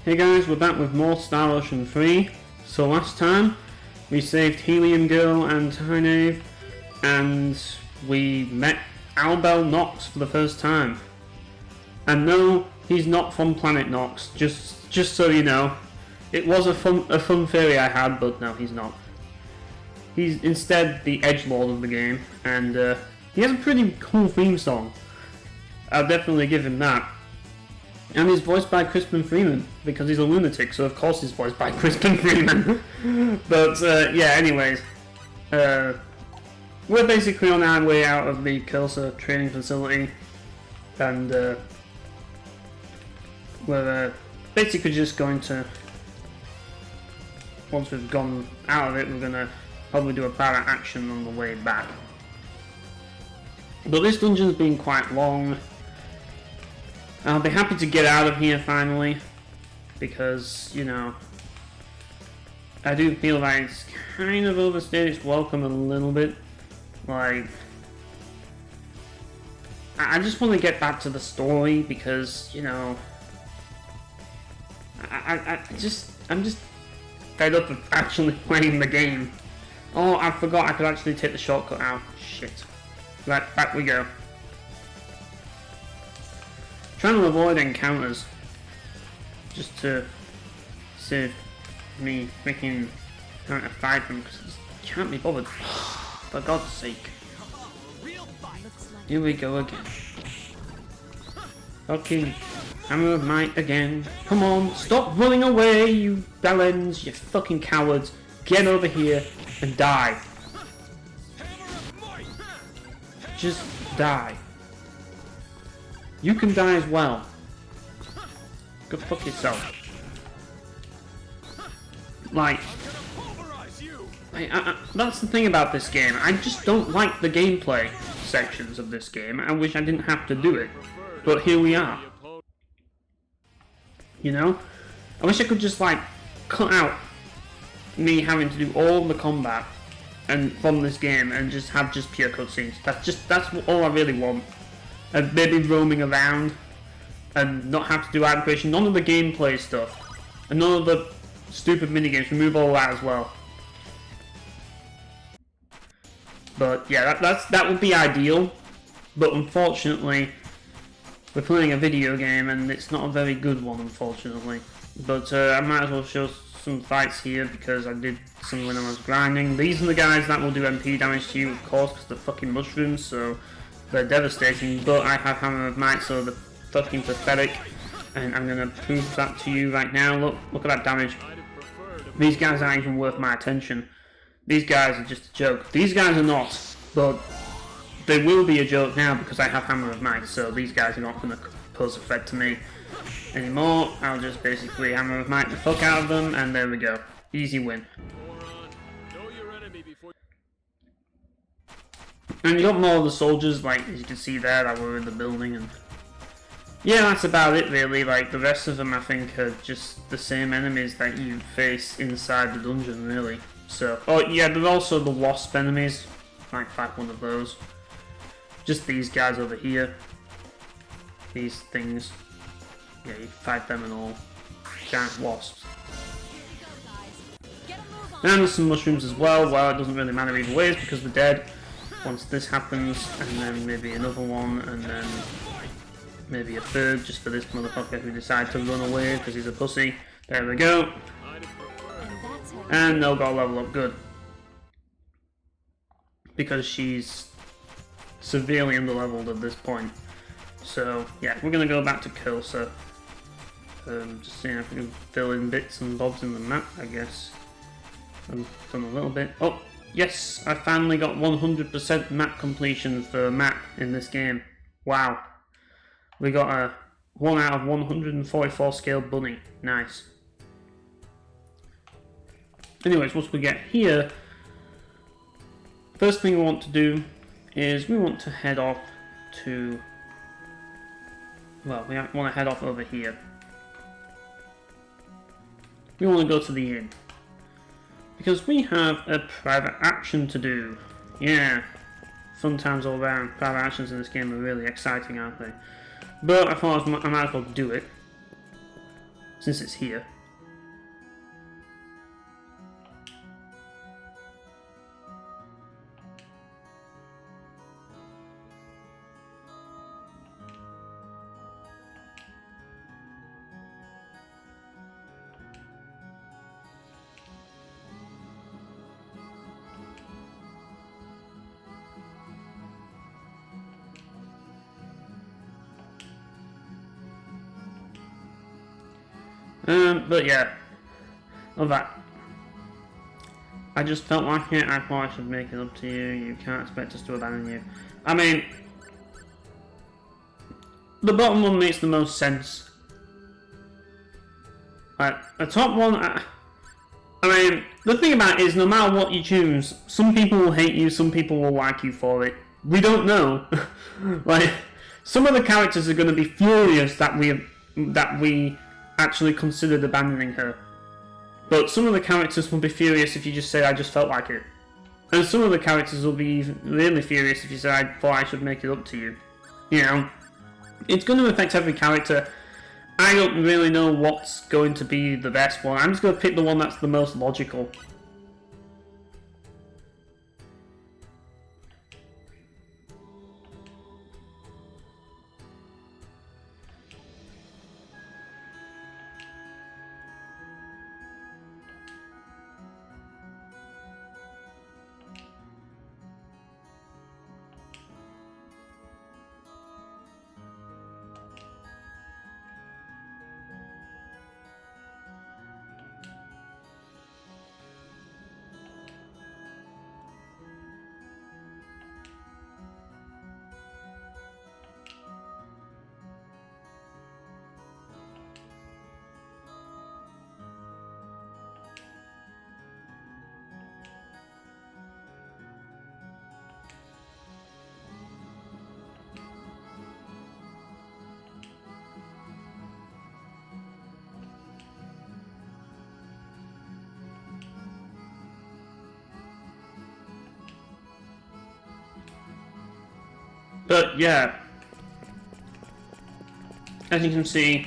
Hey guys, we're back with more Star Ocean 3. So last time, we saved Helium Girl and Tyneave, and we met Albel Nox for the first time. And no, he's not from Planet Nox, just so you know. It was a fun theory I had, but no, he's not. He's instead the edgelord of the game, and he has a pretty cool theme song. I'll definitely give him that. And he's voiced by Crispin Freeman, because he's a lunatic, so of course he's voiced by Crispin Freeman. But yeah, anyways. We're basically on our way out of the Kelsa training facility, and we're basically just going to, once we've gone out of it, we're going to probably do a para action on the way back. But this dungeon's been quite long. I'll be happy to get out of here finally, because, you know, I do feel like it's kind of overstayed its welcome a little bit. Like, I just want to get back to the story because, you know, I'm just fed up of actually playing the game. Oh, I forgot I could actually take the shortcut out. Shit. Right, back we go. Trying to avoid encounters, just to save me freaking trying to fight them, because I can't be bothered. For God's sake. Here we go again. Okay, Hammer of Might again. Come on, stop running away, you bellends, you fucking cowards. Get over here and die. Just die. You can die as well. Go fuck yourself. Like, that's the thing about this game. I just don't like the gameplay sections of this game. I wish I didn't have to do it. But here we are. You know? I wish I could just, like, cut out me having to do all the combat and from this game and just have just pure cutscenes. That's all I really want. And maybe roaming around and not have to do item creation. None of the gameplay stuff. And none of the stupid minigames. Remove all that as well. But yeah, that would be ideal. But unfortunately, we're playing a video game and it's not a very good one, unfortunately. But I might as well show some fights here because I did some when I was grinding. These are the guys that will do MP damage to you, of course, because they're fucking mushrooms, so they're devastating. But I have Hammer of Might, so they're fucking pathetic. And I'm gonna prove that to you right now. Look at that damage. These guys aren't even worth my attention. These guys are just a joke. These guys are not, but they will be a joke now because I have Hammer of Might, so these guys are not going to pose a threat to me anymore. I'll just basically Hammer of Might the fuck out of them, and there we go. Easy win. And you got more of the soldiers, like as you can see there, that were in the building, and yeah, that's about it really. Like the rest of them I think are just the same enemies that you face inside the dungeon really. So, oh yeah, there's also the wasp enemies. Might fight one of those. Just these guys over here. These things. Yeah, you fight them and all. Giant wasps. And there's some mushrooms as well. Well, it doesn't really matter either ways because we're dead. Once this happens, and then maybe another one, and then maybe a third, just for this motherfucker who decided to run away because he's a pussy. There we go. And they'll go level up good. Because she's severely underleveled at this point. So, yeah, we're going to go back to Kelsa. Just seeing if we can fill in bits and bobs in the map, I guess. I've done a little bit. Oh, yes! I finally got 100% map completion for a map in this game. Wow. We got a 1 out of 144 scale bunny. Nice. Anyways, once we get here, first thing we want to do is we want to head off to, well, we want to head off over here. We want to go to the inn because we have a private action to do. Yeah, fun times all around. Private actions in this game are really exciting, aren't they? But I thought I might as well do it. since it's here. But yeah, all that. I just felt like it. I thought I should make it up to you. You can't expect us to abandon you. I mean, the bottom one makes the most sense. Like, the top one, I mean, the thing about it is, no matter what you choose, some people will hate you, some people will like you for it. We don't know. Like, some of the characters are going to be furious that we actually considered abandoning her. But some of the characters will be furious if you just say, I just felt like it. And some of the characters will be really furious if you say, I thought I should make it up to you. You know? It's going to affect every character. I don't really know what's going to be the best one. I'm just going to pick the one that's the most logical. But yeah, as you can see,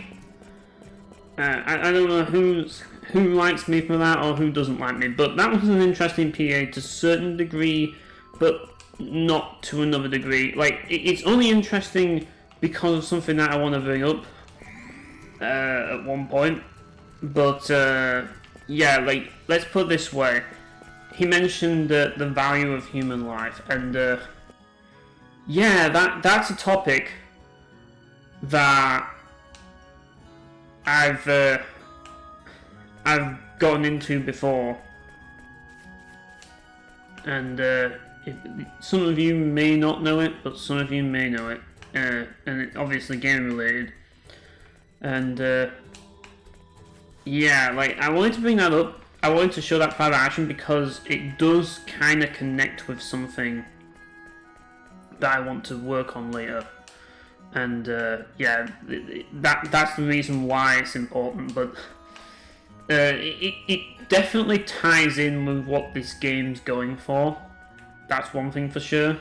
I don't know who likes me for that or who doesn't like me, but that was an interesting PA to a certain degree, but not to another degree. Like, it's only interesting because of something that I want to bring up at one point. But yeah, like, let's put it this way. He mentioned the value of human life, and yeah, that's a topic that I've gotten into before, and some of you may not know it, but some of you may know it, and it's obviously game related, and yeah, like, I wanted to bring that up. I wanted to show that part of action because it does kind of connect with something that I want to work on later, and yeah, that's the reason why it's important. But it definitely ties in with what this game's going for. That's one thing for sure.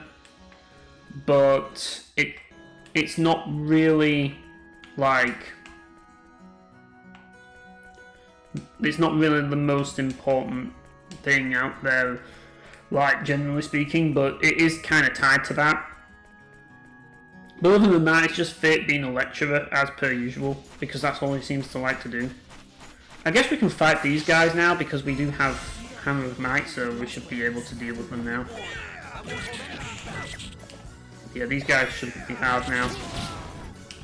But it's not really like, it's not really the most important thing out there, like, generally speaking, but it is kind of tied to that. But other than that, it's just Fate being a lecturer, as per usual, because that's all he seems to like to do. I guess we can fight these guys now, because we do have Hammer of Might, so we should be able to deal with them now. Yeah, these guys shouldn't be hard now.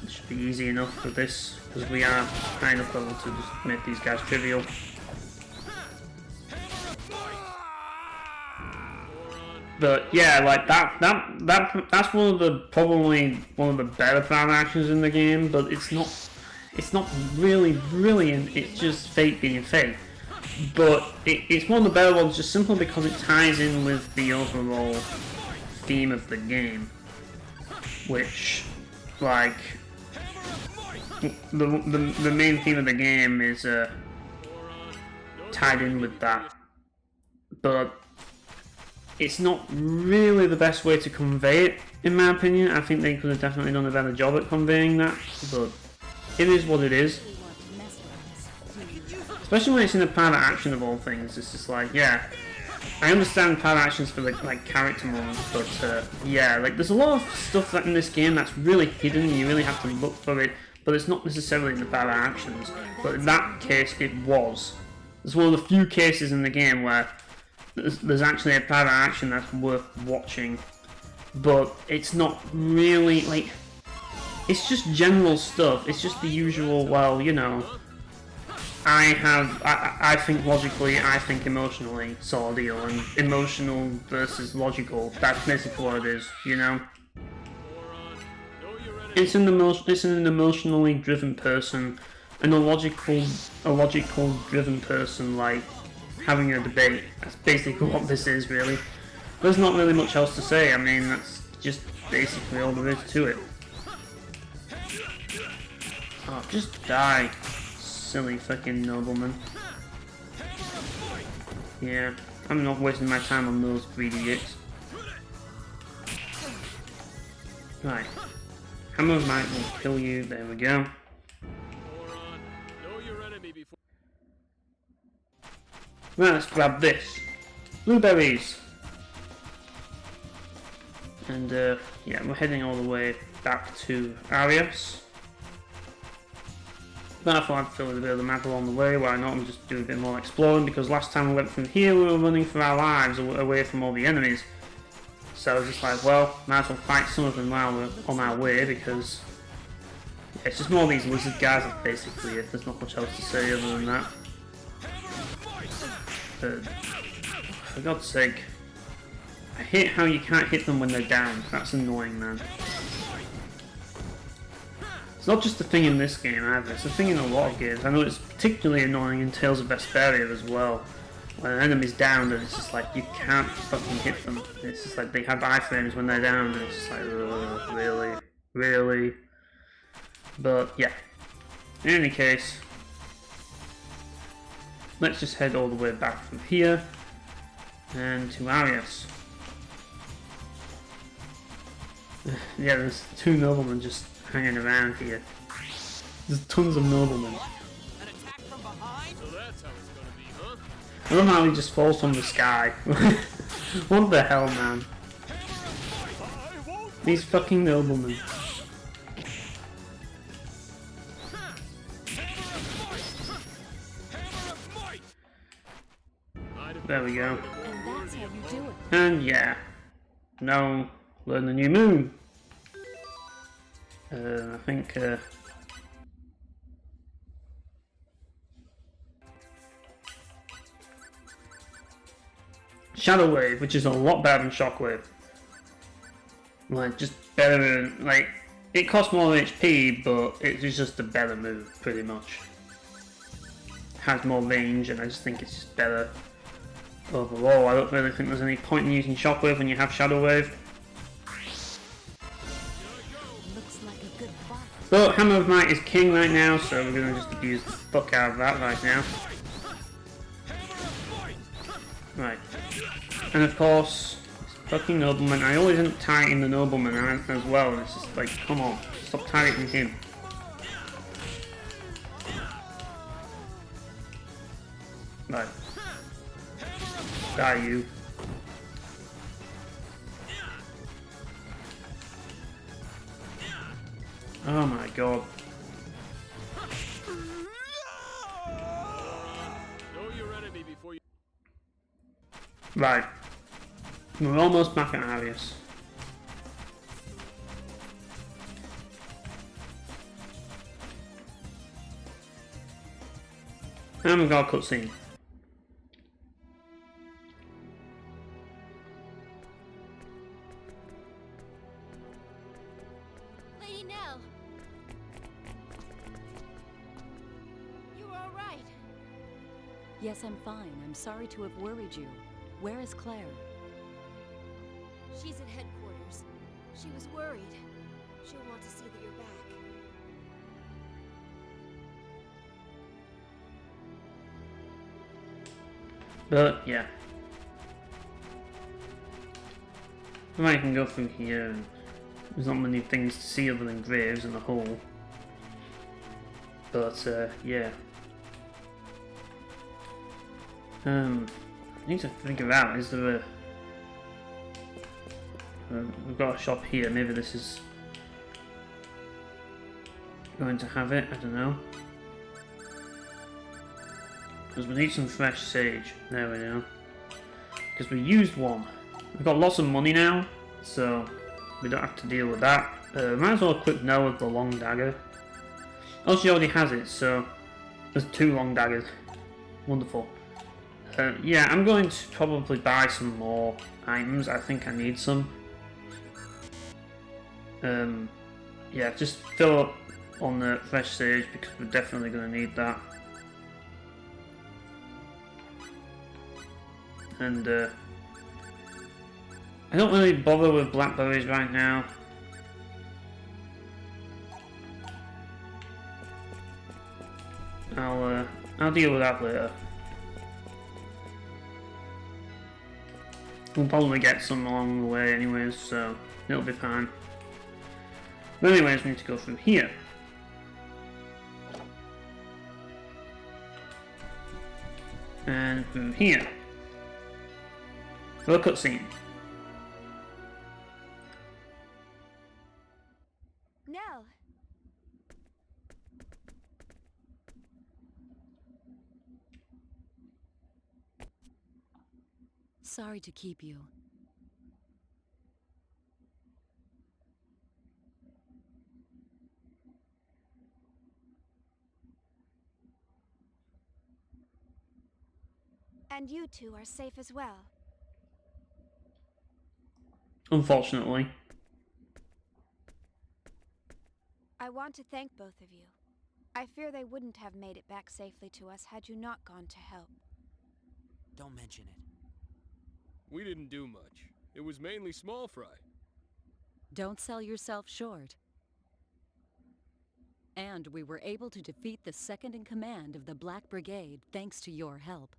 It should be easy enough for this, because we are high enough level to just make these guys trivial. But yeah, like that's probably one of the better fan actions in the game, but it's not really brilliant. It's just Fate being Fate. But it's one of the better ones just simply because it ties in with the overall theme of the game, which, like, the main theme of the game is tied in with that. But it's not really the best way to convey it, in my opinion. I think they could have definitely done a better job at conveying that, but it is what it is. Especially when it's in a private action of all things. It's just like, yeah, I understand private actions for like character modes, but yeah, like there's a lot of stuff that in this game that's really hidden. You really have to look for it, but it's not necessarily in the private actions. But in that case, it was. It's one of the few cases in the game where there's actually a private action that's worth watching, but it's not really like. It's just general stuff. It's just the usual. Well, you know. I think logically, I think emotionally sort of deal, and emotional versus logical, that's basically what it is, you know? It's an emotionally driven person, and a logical driven person, like, having a debate. That's basically what this is, really. There's not really much else to say, I mean, that's just basically all there is to it. Oh, just die. Silly fucking nobleman. Yeah, I'm not wasting my time on those greedy dicks. Right. Hammer of Might will kill you. There we go. Right, let's grab this. Blueberries! And, yeah, we're heading all the way back to Arias. But I thought I'd fill in a bit of the map along the way, why not, and just do a bit more exploring, because last time we went through here we were running for our lives away from all the enemies. So I was just like, well, might as well fight some of them while we're on our way, because yeah, it's just more of these lizard guys, basically, if there's not much else to say other than that. For God's sake, I hate how you can't hit them when they're down. That's annoying, man. It's not just a thing in this game either, it's a thing in a lot of games. I know it's particularly annoying in Tales of Vesperia as well. When an enemy's down and it's just like, you can't fucking hit them. It's just like, they have iframes when they're down and it's just like, ugh, really? Really? But, yeah. In any case, let's just head all the way back from here and to Arias. Yeah, there's two noblemen just hanging around here. There's tons of noblemen. I don't know how he just falls from the sky. What the hell, man? These fucking noblemen. There we go. And yeah. Now, learn the new move. I think Shadow Wave, which is a lot better than Shockwave. Like, just better, like, it costs more HP, but it's just a better move, pretty much. Has more range, and I just think it's just better overall. I don't really think there's any point in using Shockwave when you have Shadow Wave. But Hammer of Might is king right now, so we're gonna just abuse the fuck out of that right now. Right. And of course, fucking nobleman. I always end up targeting the nobleman as well, and it's just like, come on, stop targeting him. Right. Die, you. Oh my god. Right. We're almost back at Arias. And we've got a cutscene. Lady Nell. You were all right. Yes, I'm fine. I'm sorry to have worried you. Where is Claire? She's at headquarters. She was worried. She'll want to see that you're back. But, yeah. I can go through here, and there's not many things to see other than graves and a hole. But, yeah. I need to figure out, is there a... we've got a shop here, maybe this is going to have it, I don't know. Because we need some fresh sage, there we go. Because we used one. We've got lots of money now, so we don't have to deal with that. Might as well equip Noah with the long dagger. Oh, she already has it, so there's 2 long daggers. Wonderful. Yeah, I'm going to probably buy some more items. I think I need some. Yeah, just fill up on the fresh sage because we're definitely going to need that. And I don't really bother with blackberries right now. I'll deal with that later. We'll probably get some along the way anyways, so it'll be fine. But anyways, we need to go through here. And through here. For a cutscene. Nell! Sorry to keep you. And you two are safe as well. Unfortunately. I want to thank both of you. I fear they wouldn't have made it back safely to us had you not gone to help. Don't mention it. We didn't do much. It was mainly small fry. Don't sell yourself short. And we were able to defeat the second in command of the Black Brigade thanks to your help.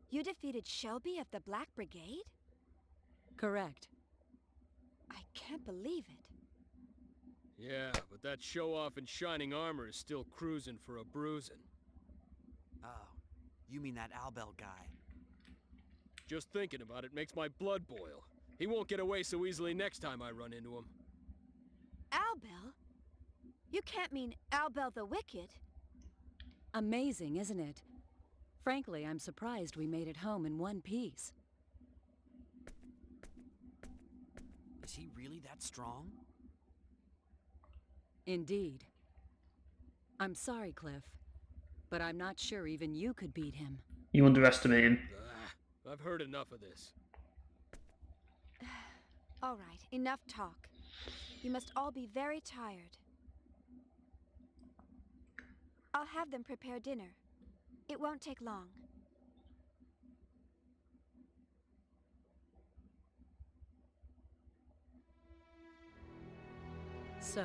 You defeated Shelby of the Black Brigade? Correct. I can't believe it. Yeah, but that show-off in shining armor is still cruising for a bruising. Oh, you mean that Albel guy. Just thinking about it makes my blood boil. He won't get away so easily next time I run into him. Albel? You can't mean Albel the Wicked. Amazing, isn't it? Frankly, I'm surprised we made it home in one piece. Is he really that strong? Indeed. I'm sorry, Cliff, but I'm not sure even you could beat him. You underestimate him. I've heard enough of this. All right, enough talk. You must all be very tired. I'll have them prepare dinner. It won't take long. So,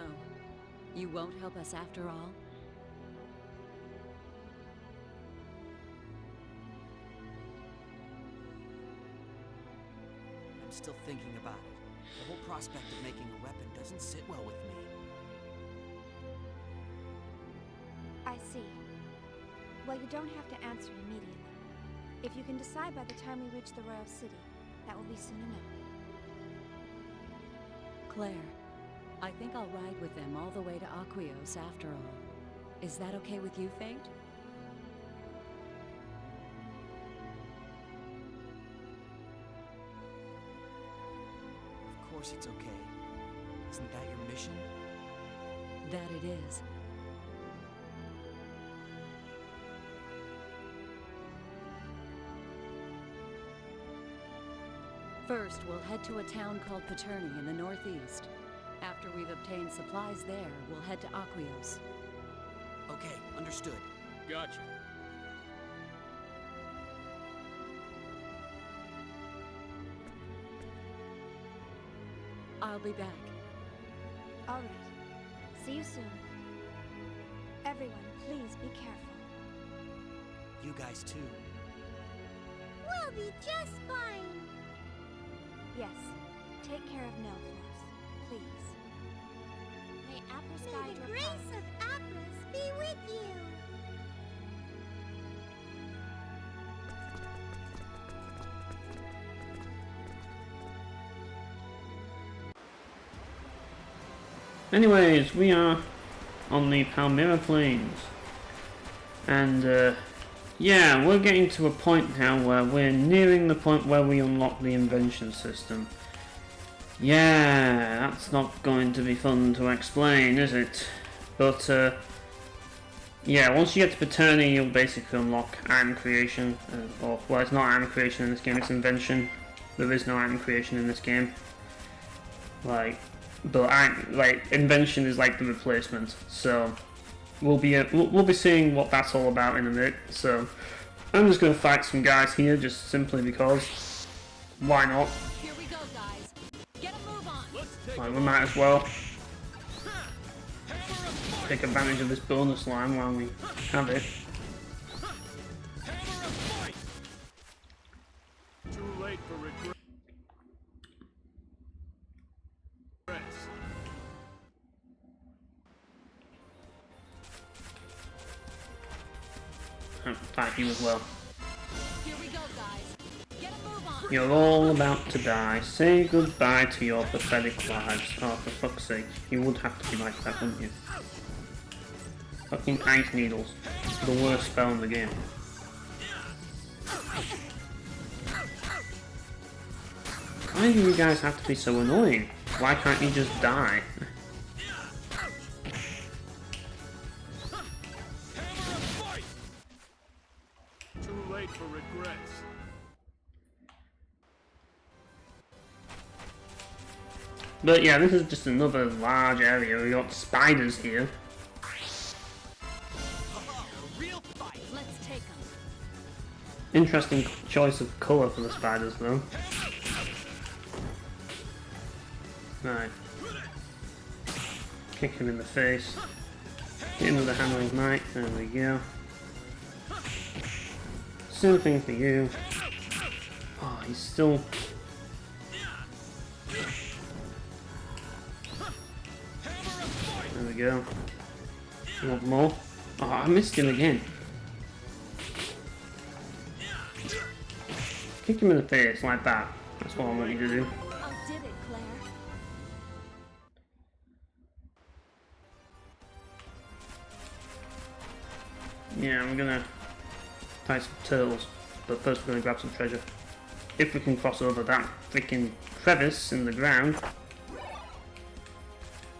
you won't help us after all? I'm still thinking about it. The whole prospect of making a weapon doesn't sit well with me. I see. Well, you don't have to answer immediately. If you can decide by the time we reach the Royal City, that will be soon enough. Claire, I think I'll ride with them all the way to Aquios after all. Is that okay with you, Fate? Of course it's okay. Isn't that your mission? That it is. First, we'll head to a town called Paterni in the northeast. After we've obtained supplies there, we'll head to Aquios. Okay, understood. Gotcha. I'll be back. All right. See you soon. Everyone, please be careful. You guys too. We'll be just fine. Yes. Take care of Nelforce, please. May Apris guide your path. May the grace of Apris be with you! Anyways, we are on the Palmyra Plains. And, yeah, we're getting to a point now where we're nearing the point where we unlock the invention system. Yeah, that's not going to be fun to explain, is it? But, yeah, once you get to Paterni, you'll basically unlock item creation. Or, well, it's not item creation in this game, it's invention. There is no item creation in this game. Like, but invention is like the replacement. So, we'll be seeing what that's all about in a minute. So, I'm just gonna fight some guys here, just simply because. Why not? Here we go, guys. Get a move on. Like, we might as well take advantage of this bonus line while we have it. Too late for regrets. Fight you as well. Here we go, guys. Get a move on. You're all about to die. Say goodbye to your pathetic lives. Oh, for fuck's sake. You would have to be like that, wouldn't you? Fucking ice needles. The worst spell in the game. Why do you guys have to be so annoying? Why can't you just die? Too late for regrets. But yeah, this is just another large area. We got spiders here. Let's take them. Interesting choice of colour for the spiders, though. Right. Kick him in the face. Hit him with a hammering knife. There we go. Same thing for you. Oh, he's still... There we go. You want more? Oh, I missed him again. Kick him in the face like that. That's what I want you to do. Outdid it, Claire. Yeah, I'm gonna fight some turtles, but first we're gonna grab some treasure. If we can cross over that freaking crevice in the ground.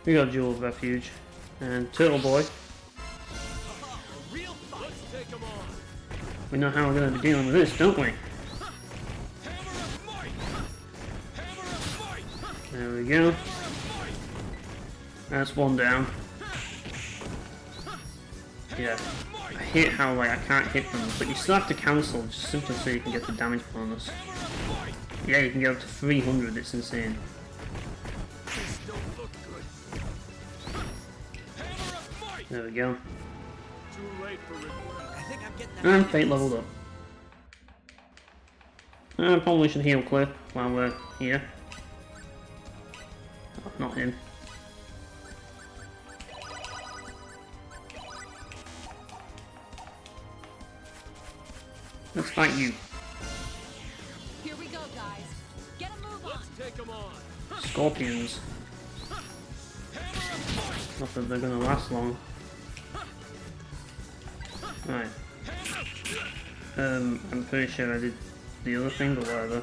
We got Jewel of Refuge. And Turtle Boy. We know how we're gonna be dealing with this, don't we? There we go. That's one down. Yeah. I hate how like I can't hit them, but you still have to cancel just simply so you can get the damage bonus. Yeah, you can get up to 300, it's insane. There we go. And Fate leveled up. I probably should heal Cliff while we're here. Oh, not him. Let's fight you. Here we go, guys. Get a move on. Take 'em on. Scorpions. Not that they're gonna last long. Right. I'm pretty sure I did the other thing, but whatever.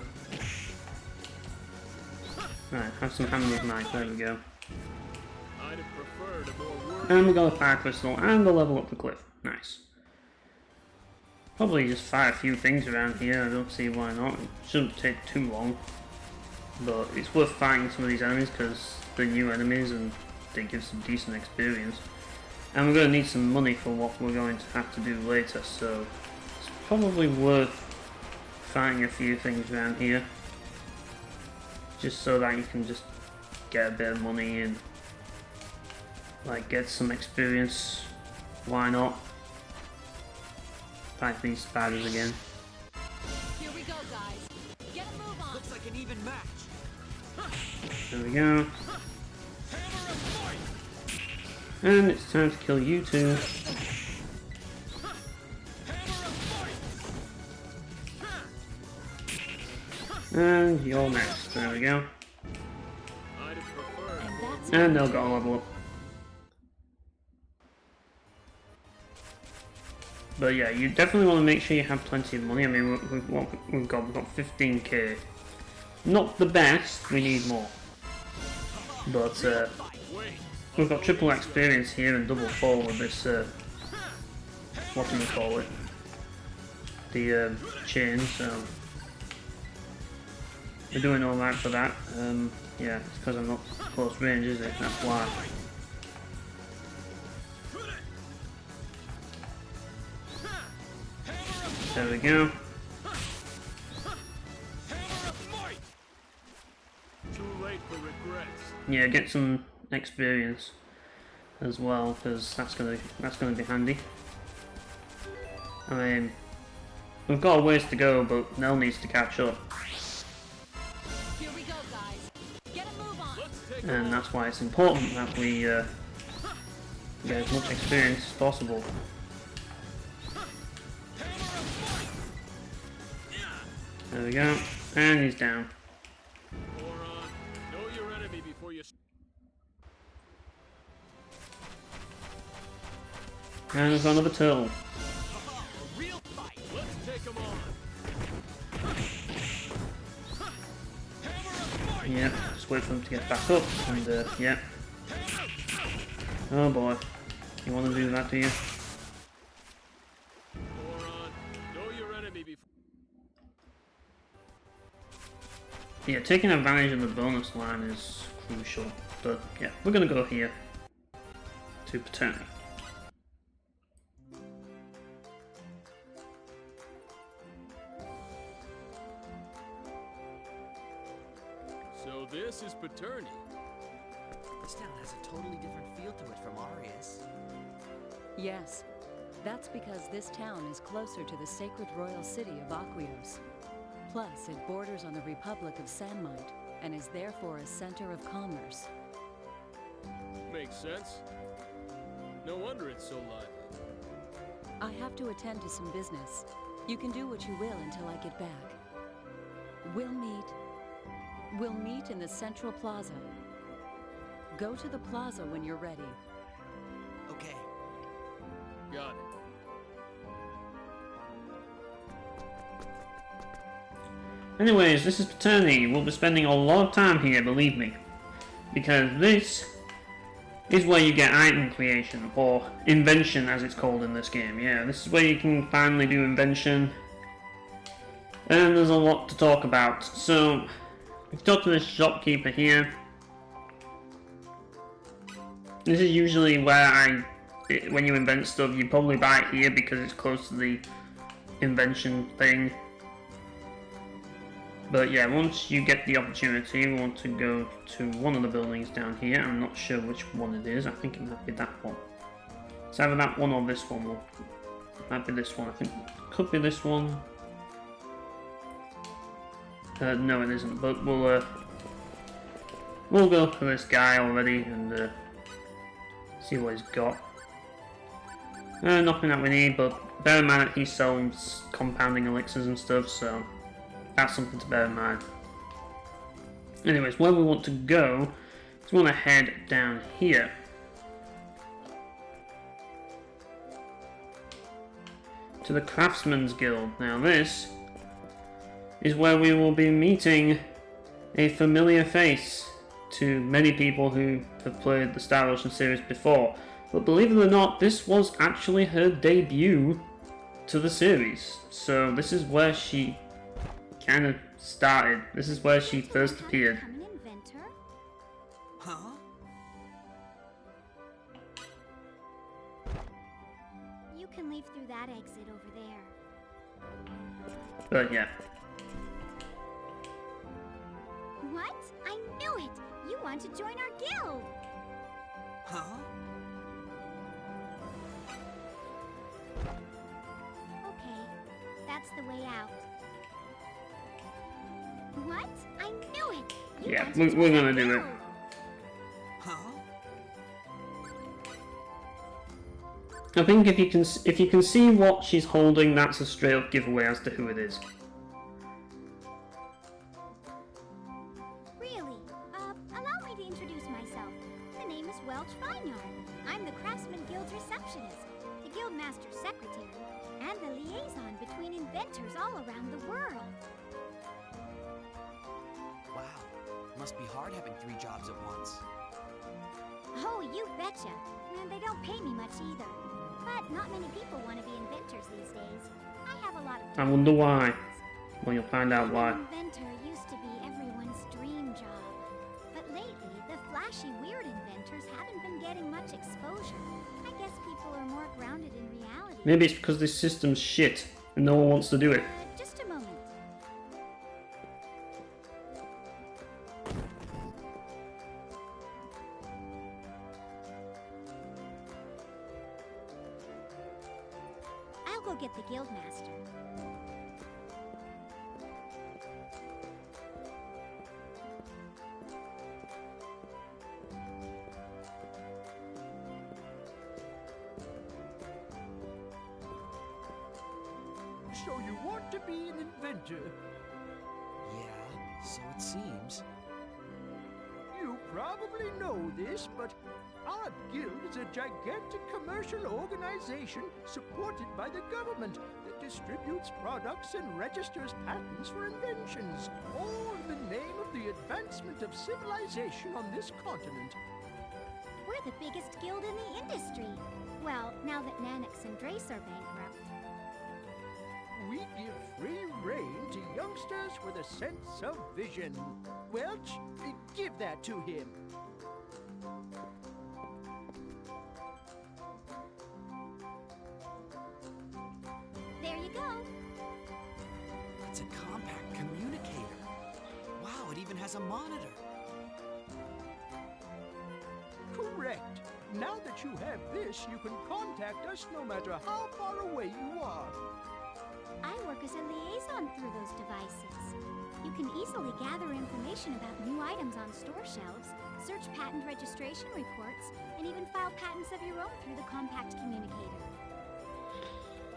Right, have some hammer with knife, there we go. I'd have preferred a more And we got a fire crystal, and we'll level up the cliff. Nice. Probably just fire a few things around here, I don't see why not. It shouldn't take too long. But it's worth fighting some of these enemies, because they're new enemies and they give some decent experience. And we're going to need some money for what we're going to have to do later, so it's probably worth fighting a few things around here. Just so that you can just get a bit of money and like get some experience. Why not? Fight these spiders again. Here we go, guys. Get a move on. Looks like an even match. There we go. And it's time to kill you two. And you're next. There we go. I'd have preferred And that's And they'll go level up. But yeah, you definitely want to make sure you have plenty of money. I mean, we've got 15k. Not the best. We need more. But we've got triple experience here and double fall with this. What do we call it? The chain. So we're doing all right for that. Yeah, it's because I'm not close range, is it? That's why. There we go. Too late for regrets. Yeah, get some experience as well, because that's gonna be handy. I mean, we've got a ways to go, but Nell needs to catch up, Here we go, guys. Get a move on. Let's take and that's why it's important that we get as much experience as possible. There we go, and he's down. Moron. Know your enemy before you. And we've got another turtle. A real fight. Let's take him on. Yeah, just wait for him to get back up, and yeah. Oh boy, you want to do that, do you? Moron. Know your enemy before. Yeah, taking advantage of the bonus line is crucial, but yeah, we're gonna go here to Paterni. So this is Paterni. This town has a totally different feel to it from Arius. Yes, that's because this town is closer to the sacred royal city of Aquios. Plus, it borders on the Republic of Sanmite and is therefore a center of commerce. Makes sense. No wonder it's so lively. I have to attend to some business. You can do what you will until I get back. We'll meet in the Central Plaza. Go to the plaza when you're ready. Okay. Got it. Anyways, this is Paterni. We'll be spending a lot of time here, believe me. Because this is where you get item creation, or invention as it's called in this game. Yeah, this is where you can finally do invention. And there's a lot to talk about. So, we've talked to this shopkeeper here. This is usually where when you invent stuff, you probably buy it here because it's close to the invention thing. But yeah, once you get the opportunity, we want to go to one of the buildings down here. I'm not sure which one it is. I think it might be that one. It's either that one or this one. It might be this one. I think it could be this one. No, it isn't. But we'll go for this guy already and see what he's got. Nothing that we need, but bear in mind that he sells compounding elixirs and stuff, so that's something to bear in mind. Anyways, where we want to go is we want to head down here. To the Craftsman's Guild. Now this is where we will be meeting a familiar face to many people who have played the Star Ocean series before. But believe it or not, this was actually her debut to the series. So this is where she kind of started. This is where she first appeared. Become an inventor? Huh? You can leave through that exit over there. But yeah. What? I knew it! You want to join our guild! Huh? Okay, that's the way out. What? I knew it! You Yeah, want to we're join gonna our do it. guild. Huh? I think if you can see what she's holding, that's a straight up giveaway as to who it is. Really? Allow me to introduce myself. The name is Welch Vineyard. I'm the Craftsman Guild's receptionist, the Guildmaster's secretary. inventors all around the world. Wow, must be hard having 3 jobs at once. Oh, you betcha. And they don't pay me much either. But not many people want to be inventors these days. I have a lot of I wonder why. Well, you'll find out Being why. an inventor used to be everyone's dream job. But lately, the flashy, weird inventors haven't been getting much exposure. I guess people are more grounded in reality. Maybe it's because this system's shit and no one wants to do it. Just a moment. I'll go get the guildmaster. So you want to be an inventor? Yeah, so it seems. You probably know this, but our guild is a gigantic commercial organization supported by the government that distributes products and registers patents for inventions, all in the name of the advancement of civilization on this continent. We're the biggest guild in the industry. Well, now that Nanix and Drace are bankrupt. We give free rein to youngsters with a sense of vision. Welch, give that to him. There you go. It's a compact communicator. Wow, it even has a monitor. Correct. Now that you have this, you can contact us no matter how far away you are. I work as a liaison through those devices. You can easily gather information about new items on store shelves, search patent registration reports, and even file patents of your own through the compact communicator.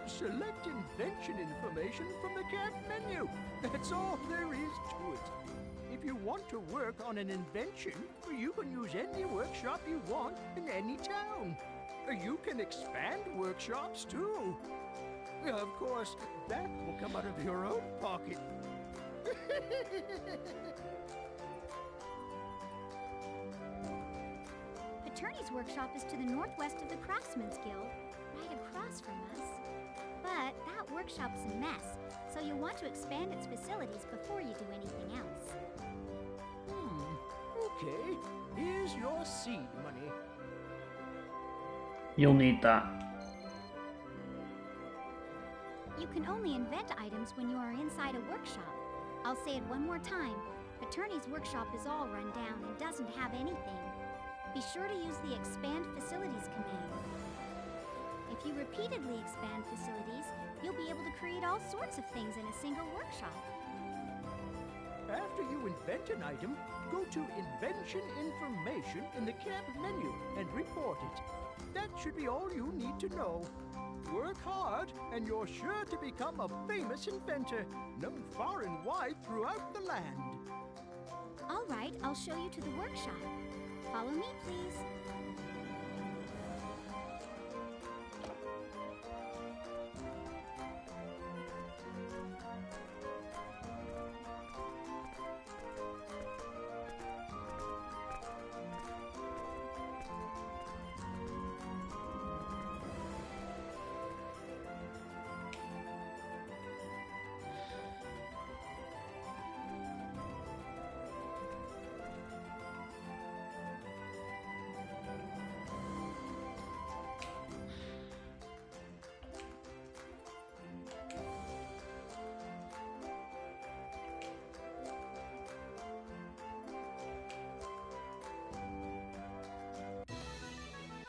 Select invention information from the camp menu. That's all there is to it. If you want to work on an invention, you can use any workshop you want in any town. You can expand workshops too. Of course, that will come out of your own pocket. Paterni's workshop is to the northwest of the Craftsman's Guild, right across from us. But that workshop's a mess, so you'll want to expand its facilities before you do anything else. Okay, here's your seed money. You'll need that. You can only invent items when you are inside a workshop. I'll say it one more time. Paterni's workshop is all run down and doesn't have anything. Be sure to use the Expand Facilities command. If you repeatedly expand facilities, you'll be able to create all sorts of things in a single workshop. After you invent an item, go to Invention Information in the camp menu and report it. That should be all you need to know. Work hard, and you're sure to become a famous inventor, known far and wide throughout the land. All right, I'll show you to the workshop. Follow me, please.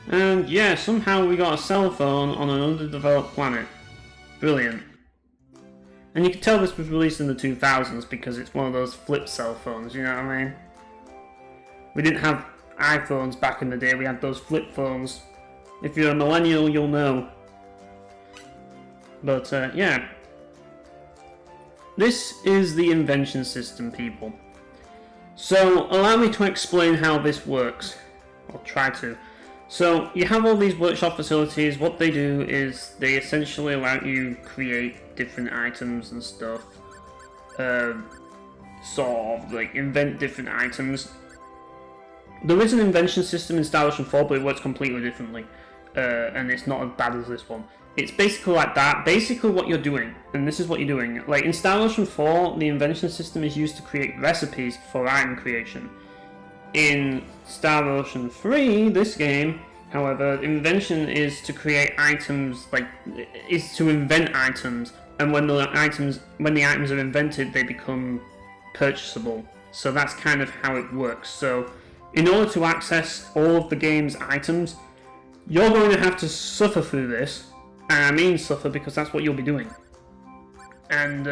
And yeah, somehow we got a cell phone on an underdeveloped planet. Brilliant. And you can tell this was released in the 2000s because it's one of those flip cell phones, you know what I mean? We didn't have iPhones back in the day, we had those flip phones. If you're a millennial, you'll know. But yeah. This is the invention system, people. So allow me to explain how this works. I'll try to. So you have all these workshop facilities. What they do is they essentially allow you create different items and stuff. Sort of like invent different items. There is an invention system in Star Ocean 4, but it works completely differently. And it's not as bad as this one. It's basically like that. Basically what you're doing, and this is what you're doing. Like in Star Ocean 4, the invention system is used to create recipes for item creation. In Star Ocean 3, this game, however, invention is to create items, is to invent items, and when the items are invented, they become purchasable. So that's kind of how it works. So in order to access all of the game's items, you're going to have to suffer through this, and I mean suffer because that's what you'll be doing. And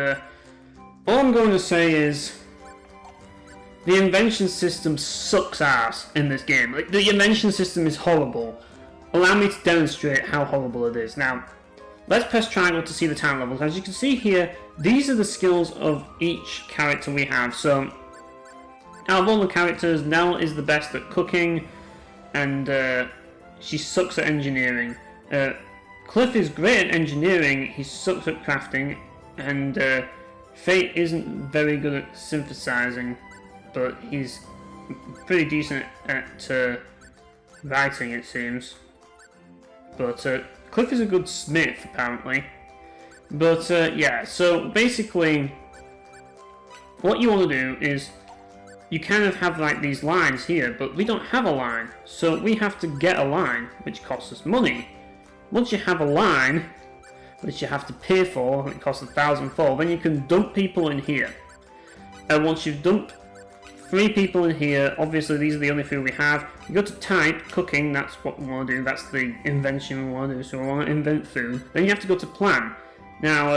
all I'm going to say is, the invention system sucks ass in this game. Like, the invention system is horrible. Allow me to demonstrate how horrible it is. Now, let's press triangle to see the talent levels. As you can see here, these are the skills of each character we have. So, out of all the characters, Nell is the best at cooking, and she sucks at engineering. Cliff is great at engineering, he sucks at crafting, and Fate isn't very good at synthesizing, but he's pretty decent at writing, it seems. But Cliff is a good smith, apparently. But yeah, so basically, what you want to do is, you kind of have like these lines here, but we don't have a line. So we have to get a line, which costs us money. Once you have a line, which you have to pay for, it costs 1,000 for, then you can dump people in here. And once you've dumped 3 people in here, obviously these are the only 3 we have. You go to type, cooking, that's what we want to do, that's the invention we want to do, so we want to invent food. Then you have to go to plan. Now,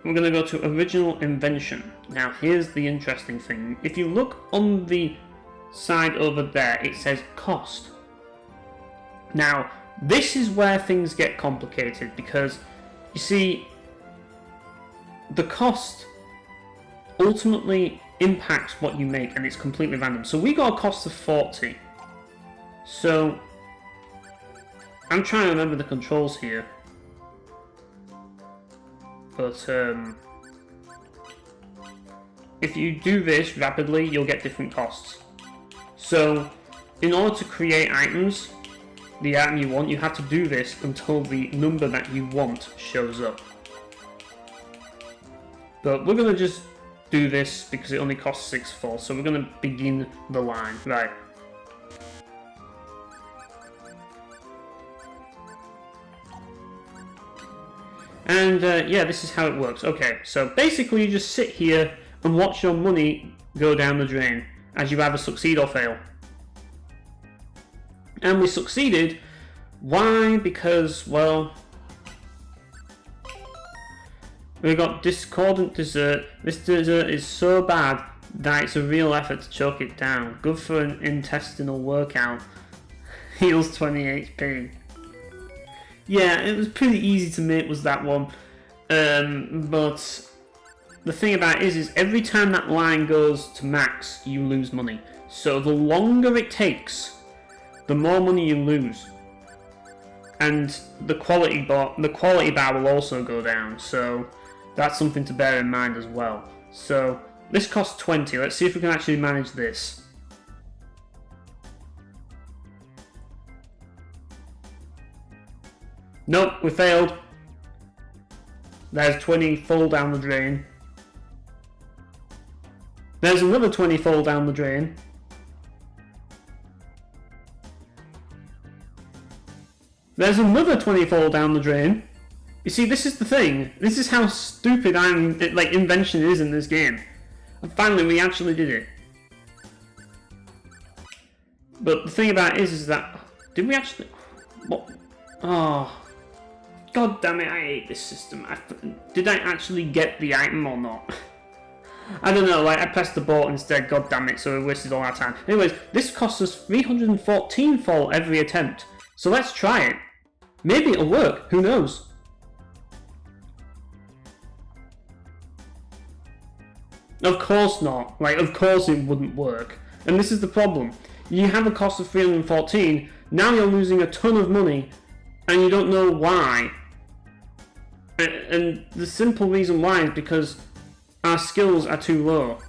we're going to go to original invention. Now, here's the interesting thing. If you look on the side over there, it says cost. Now, this is where things get complicated, because, you see, the cost ultimately impacts what you make, and it's completely random. So we got a cost of 40. So I'm trying to remember the controls here, but if you do this rapidly, you'll get different costs. So in order to create items, the item you want, you have to do this until the number that you want shows up. But we're going to just do this because it only costs 6 so we're going to begin the line. Right. And yeah, this is how it works. Okay, so basically you just sit here and watch your money go down the drain as you either succeed or fail. And we succeeded. Why? Because, well, we got discordant dessert. This dessert is so bad that it's a real effort to choke it down. Good for an intestinal workout. Heals 20 HP. Yeah, it was pretty easy to make, was that one. But the thing about it is every time that line goes to max, you lose money. So the longer it takes, the more money you lose. And the quality bar will also go down, so that's something to bear in mind as well. So this costs 20. Let's see if we can actually manage this. Nope, we failed. There's 20 fall down the drain. There's another 20 fall down the drain. There's another 20 fall down the drain. You see, this is the thing. This is how stupid invention is in this game. And finally, we actually did it. But the thing about it is that... Did we actually... What? Oh... God damn it, I hate this system. Did I actually get the item or not? I don't know, I pressed the button instead, god damn it, so we wasted all our time. Anyways, this costs us 314 fall every attempt. So let's try it. Maybe it'll work, who knows? Of course not. Of course it wouldn't work. And this is the problem. you have a cost of 314, now you're losing a ton of money, and you don't know why. And the simple reason why is because our skills are too low.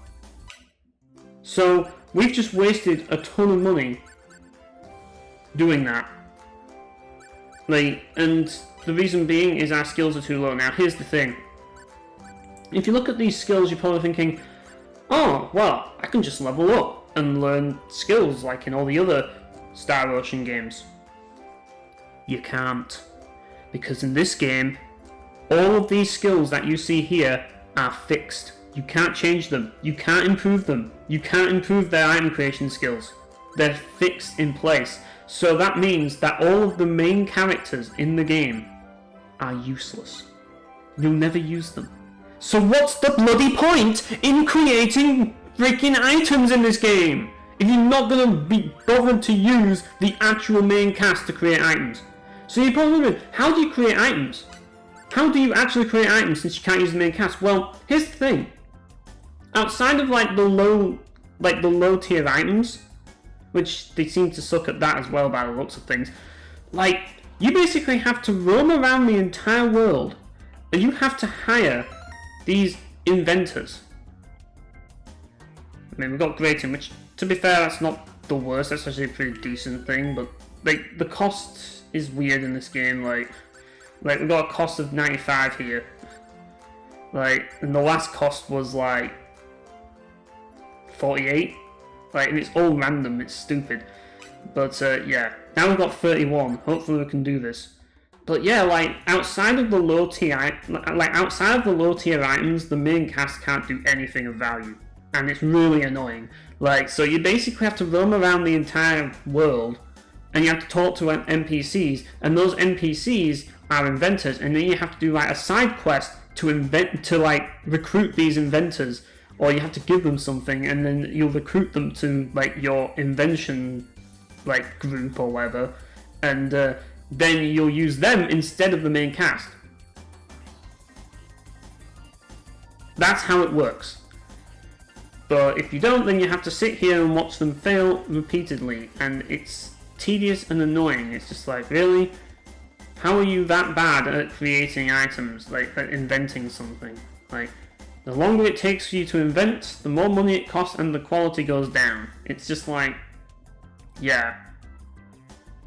So we've just wasted a ton of money doing that. Like, and the reason being is our skills are too low. Now here's the thing. If you look at these skills, you're probably thinking, oh, well, I can just level up and learn skills like in all the other Star Ocean games. You can't. Because in this game, all of these skills that you see here are fixed. You can't change them. You can't improve them. You can't improve their item creation skills. They're fixed in place. So that means that all of the main characters in the game are useless. You'll never use them. So what's the bloody point in creating freaking items in this game? If you're not going to be bothered to use the actual main cast to create items. So you're probably wondering, how do you create items? How do you actually create items since you can't use the main cast? Well, here's the thing. Outside of like the low tier items, which they seem to suck at that as well by the looks of things, like you basically have to roam around the entire world and you have to hire these inventors. I mean, we've got Grayton, which to be fair, that's not the worst, that's actually a pretty decent thing, but like the cost is weird in this game. Like we've got a cost of 95 here. Like, and the last cost was like 48. Like, and it's all random, it's stupid. But yeah, now we've got 31. Hopefully we can do this. But yeah, like outside of the low tier items, the main cast can't do anything of value, and it's really annoying. Like, so you basically have to roam around the entire world, and you have to talk to NPCs, and those NPCs are inventors, and then you have to do like a side quest to like recruit these inventors, or you have to give them something, and then you'll recruit them to like your invention like group or whatever, and then you'll use them instead of the main cast. That's how it works. But if you don't, then you have to sit here and watch them fail repeatedly, and it's tedious and annoying. It's just like, really? How are you that bad at creating items, like at inventing something? Like, the longer it takes for you to invent, the more money it costs and the quality goes down. It's just like, yeah.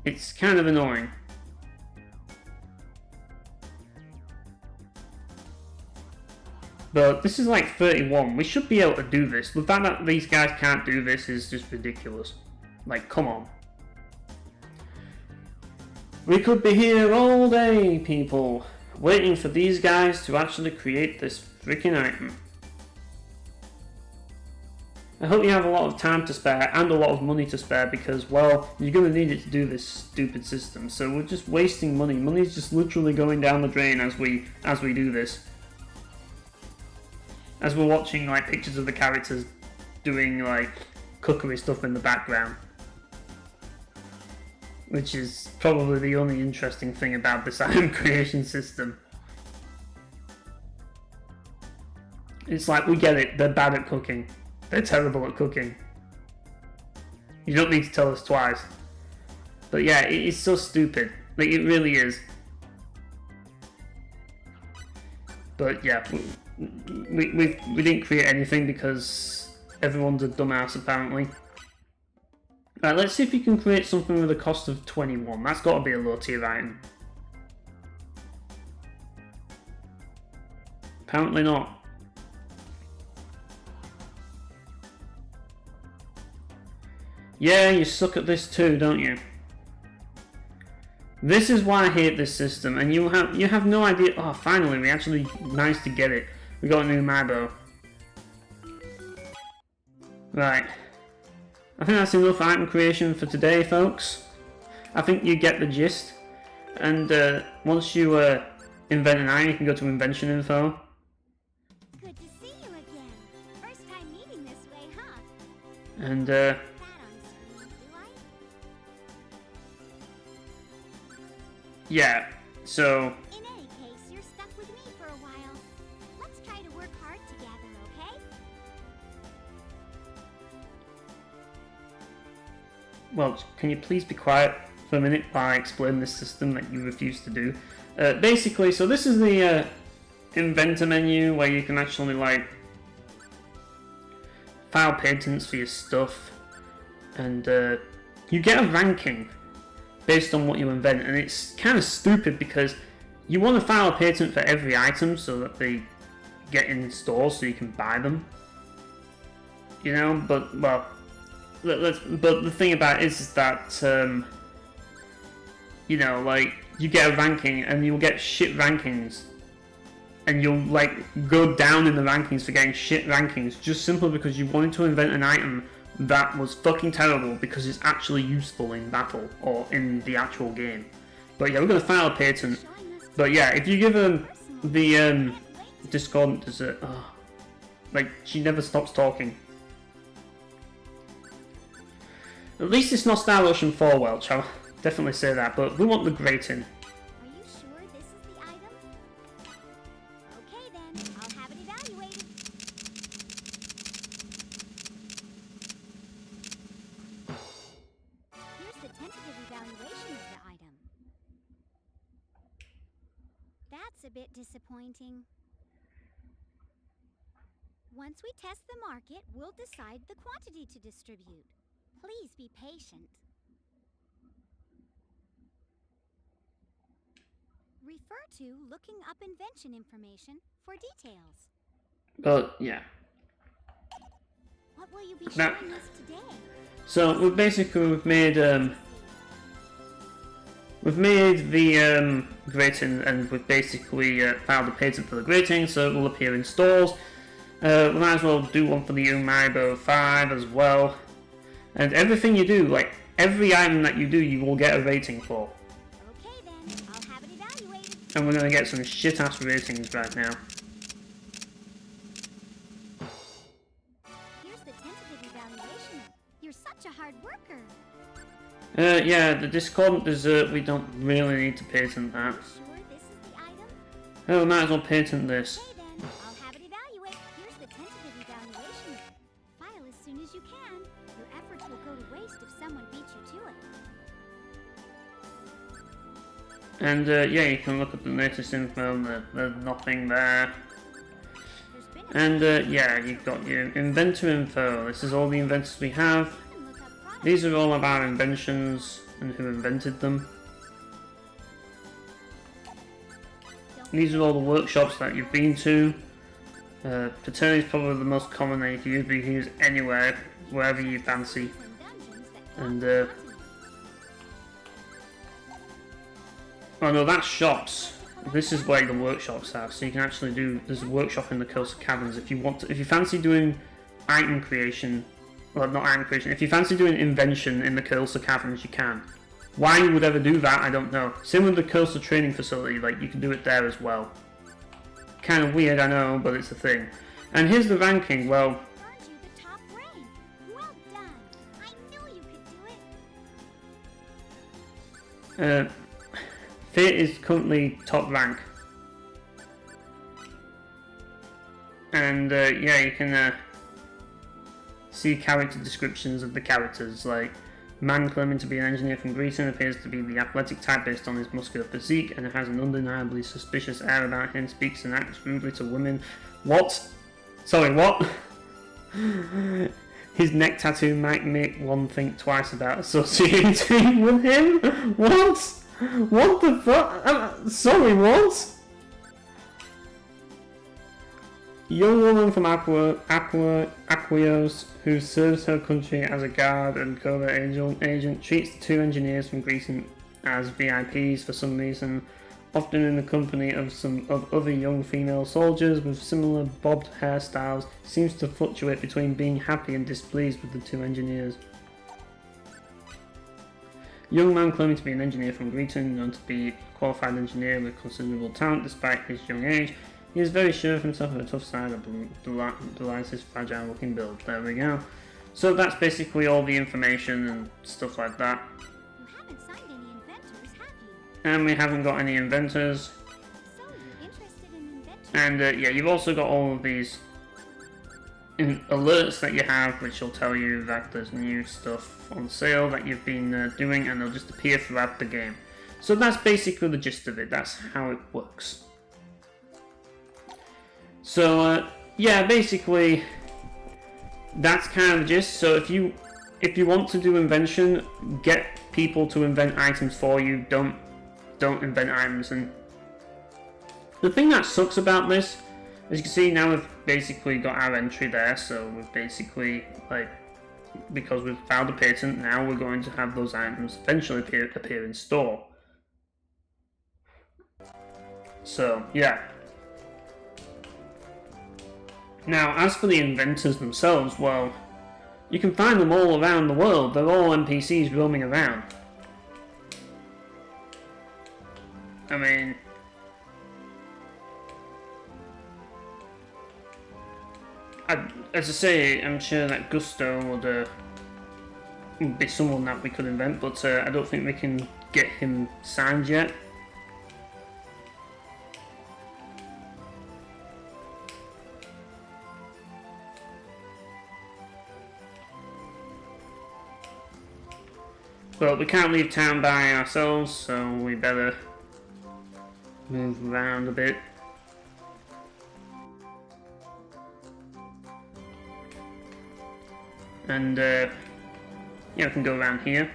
It's kind of annoying. But this is like 31. We should be able to do this. The fact that these guys can't do this is just ridiculous. Like, come on. We could be here all day, people, waiting for these guys to actually create this freaking item. I hope you have a lot of time to spare and a lot of money to spare, because, well, you're going to need it to do this stupid system. So we're just wasting money. Money's just literally going down the drain as we do this. As we're watching like pictures of the characters doing like cookery stuff in the background. Which is probably the only interesting thing about this item creation system. It's like, we get it, they're bad at cooking. They're terrible at cooking. You don't need to tell us twice. But yeah, it is so stupid. Like, it really is. But yeah, we didn't create anything because everyone's a dumbass apparently. Right, let's see if you can create something with a cost of 21. That's got to be a low tier item. Apparently not. Yeah, you suck at this too, don't you? This is why I hate this system, and you have no idea. Oh, finally, we actually managed to get it. We got a new Maibo. Right. I think that's enough item creation for today, folks. I think you get the gist. And once you invent an item, you can go to invention info. Good to see you again. First time meeting this way, huh? And That on screen, do I? yeah, so In any case, you're stuck with me for a while. Let's try to work hard together, okay? Well, can you please be quiet for a minute while I explain this system that you refuse to do? Basically, so this is the inventor menu where you can actually like file patents for your stuff, and you get a ranking based on what you invent, and it's kind of stupid because you want to file a patent for every item so that they get in stores so you can buy them. You know, but well, but the thing about it is that you know, like you get a ranking and you'll get shit rankings, and you'll like go down in the rankings for getting shit rankings just simply because you wanted to invent an item that was fucking terrible because it's actually useful in battle or in the actual game. But yeah, we're gonna file a patent. But yeah, if you give them the Discordant dessert, like she never stops talking. At least it's not Star Ocean 4 Welch, I'll definitely say that, but we want the grating. Are you sure this is the item? Okay then, I'll have it evaluated. Here's the tentative evaluation of the item. That's a bit disappointing. Once we test the market, we'll decide the quantity to distribute. Please be patient. Refer to looking up invention information for details. But yeah. What will you be Now- showing us today? So we've made the grating, and we've basically filed a patent for the grating, so it will appear in stores. We might as well do one for the Umaibo 5 as well. And everything you do, like every item that you do, you will get a rating for. Okay then, I'll have it evaluated. And we're gonna get some shit ass ratings right now. Here's the tentative evaluation. You're such a hard worker. Yeah, the Discordant dessert, we don't really need to patent that. Sure this is the item? Oh, we might as well patent this. Okay then, I'll have it evaluated. Here's the tentative evaluation. File as soon as you can. Your efforts will go to waste if someone beats you to it. And yeah, you can look at the latest info, and there's nothing there. There's been a And yeah, you've got your inventor info. This is all the inventors we have. you can look up products. These are all of our inventions and who invented them. These are all the workshops that you've been to. Paterni is probably the most common that you can use, but you can use anywhere, wherever you fancy. And oh no, that's shops. This is where the workshops are. So you can actually do. There's a workshop in the Coastal Caverns if you want to. If you fancy doing item creation, well, not item creation. If you fancy doing invention in the Coastal Caverns, you can. Why you would ever do that, I don't know. Same with the Coastal Training Facility. Like you can do it there as well. Kind of weird, I know, but it's a thing. And here's the ranking. Well, Earned you the top rank. Well done. I knew you could do it. Fate is currently top rank. And yeah, you can see character descriptions of the characters, like man claiming to be an engineer from Greeton appears to be the athletic type based on his muscular physique and has an undeniably suspicious air about him, speaks and acts rudely to women. What? Sorry, what? His neck tattoo might make one think twice about associating with him? What? What the fuck? Sorry, what? Young woman from Aquios who serves her country as a guard and covert agent treats the two engineers from Greece as VIPs for some reason, often in the company of other young female soldiers with similar bobbed hairstyles, seems to fluctuate between being happy and displeased with the two engineers. Young man claiming to be an engineer from Greeton, known to be a qualified engineer with considerable talent despite his young age. He is very sure of himself and a tough side that belies his fragile looking build. There we go. So that's basically all the information and stuff like that. You haven't signed any inventors, have you? And we haven't got any inventors. So you're interested in invention? And yeah, you've also got all of these alerts that you have, which will tell you that there's new stuff on sale that you've been doing, and they'll just appear throughout the game. So that's basically the gist of it. That's how it works. So yeah, basically that's kind of the gist. So if you want to do invention, get people to invent items for you. Don't invent items. And the thing that sucks about this, as you can see, now we've basically got our entry there. So we've basically, like, because we've found a patent, now we're going to have those items eventually appear in store. So yeah. Now, as for the inventors themselves, well, you can find them all around the world. They're all NPCs roaming around. I mean, as I say, I'm sure that Gusto would be someone that we could invent, but I don't think we can get him signed yet. But we can't leave town by ourselves, so we better move around a bit. And yeah, we can go around here.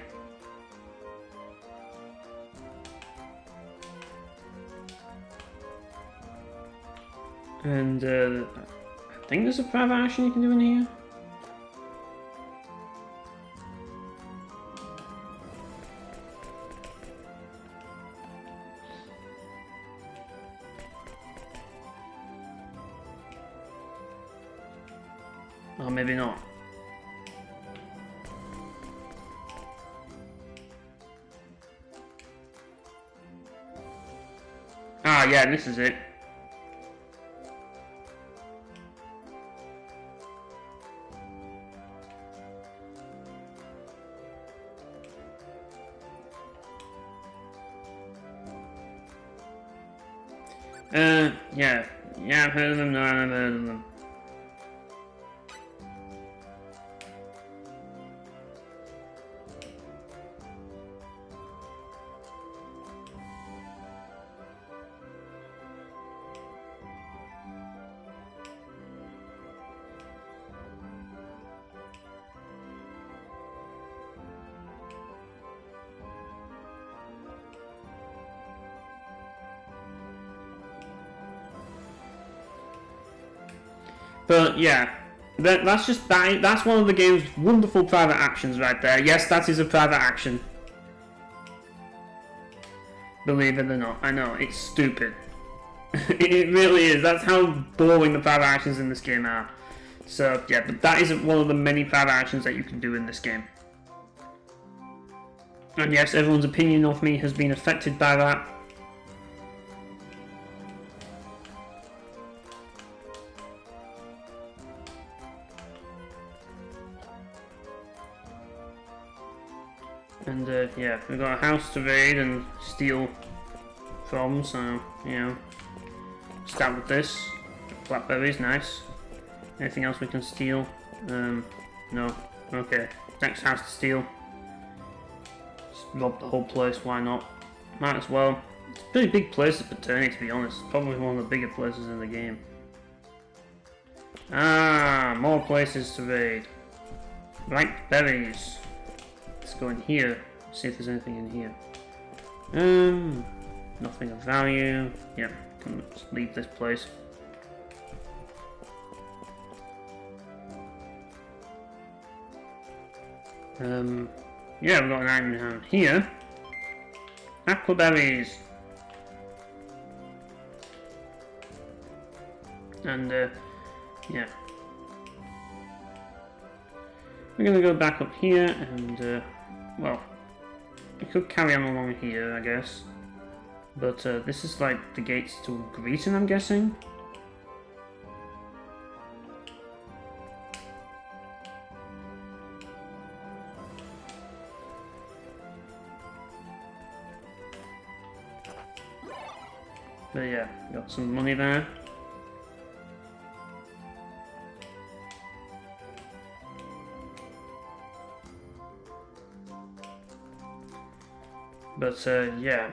And I think there's a private action you can do in here. Or maybe not. Ah, yeah, this is it. Yeah. Yeah, I've heard of them, no, I've heard of them. But yeah, that's one of the game's wonderful private actions right there. Yes, that is a private action. Believe it or not, I know, it's stupid. It really is. That's how boring the private actions in this game are. So yeah, but that isn't one of the many private actions that you can do in this game. And yes, everyone's opinion of me has been affected by that. And yeah, we've got a house to raid and steal from, so, you know, start with this. Blackberries, nice. Anything else we can steal? No. Okay, next house to steal. Just rob the whole place, why not? Might as well. It's a pretty big place at Paterni, to be honest. Probably one of the bigger places in the game. Ah, more places to raid. Blackberries. Let's go in here, see if there's anything in here. Nothing of value. Yeah, let's leave this place. Yeah, we've got an item down here. Aquaberries. And yeah. We're gonna go back up here and well, we could carry on along here, I guess. But this is like the gates to Greeton, I'm guessing. But yeah, got some money there. But yeah.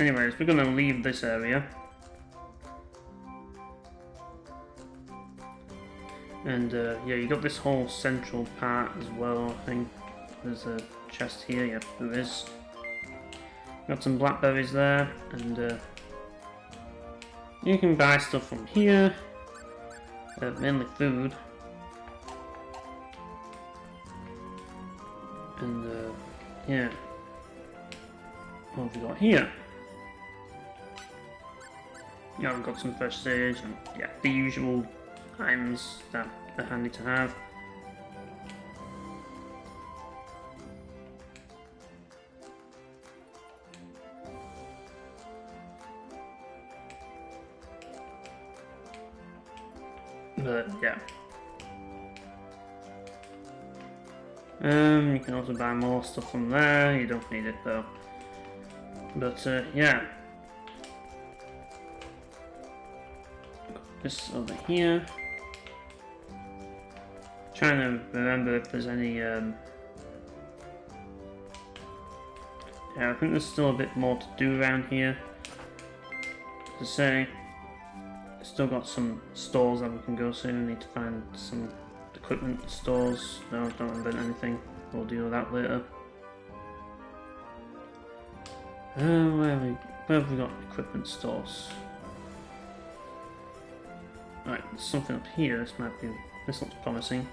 Anyways, we're gonna leave this area. And yeah, you got this whole central part as well, I think. There's a chest here, yep, there is. Got some blackberries there, and you can buy stuff from here. Mainly food. And yeah. What have we got here? Yeah, we've got some fresh sage and yeah, the usual items that are handy to have. But yeah. You can also buy more stuff from there, you don't need it though. But yeah. Got this over here. Trying to remember if there's any yeah, I think there's still a bit more to do around here. To say, still got some stores that we can go to. Need to find some equipment stores. No, don't invent anything. We'll deal with that later. Where have we got equipment stores? Right, there's something up here. This looks promising.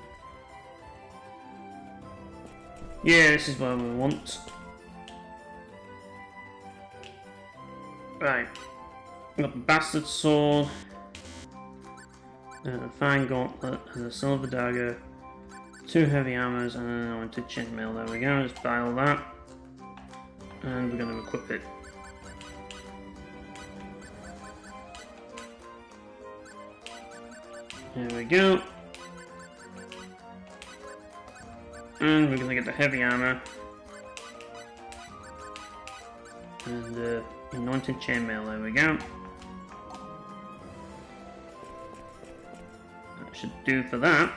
Yeah, this is what we want. Right, we got the bastard sword, a fine gauntlet, and a silver dagger, 2 heavy hammers, and an anointed chainmail. There we go. Just buy all that, and we're going to equip it. There we go. And we're going to get the heavy armor. And anointed chainmail, there we go. That should do for that.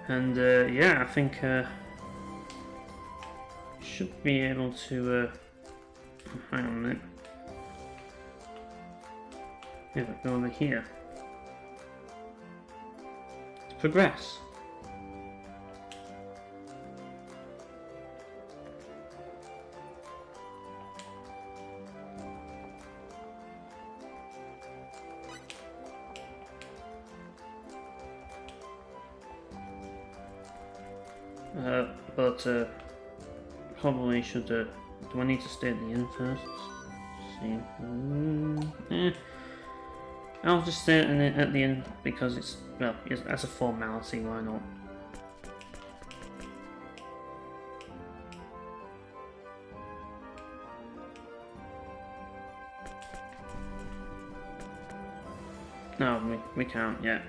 And yeah, I think should be able to hang on a minute. Yeah, go over here. To progress. But probably should. Do I need to stay at the inn first? See. I'll just stay at the inn because it's, well, as a formality, why not? No, we can't yet.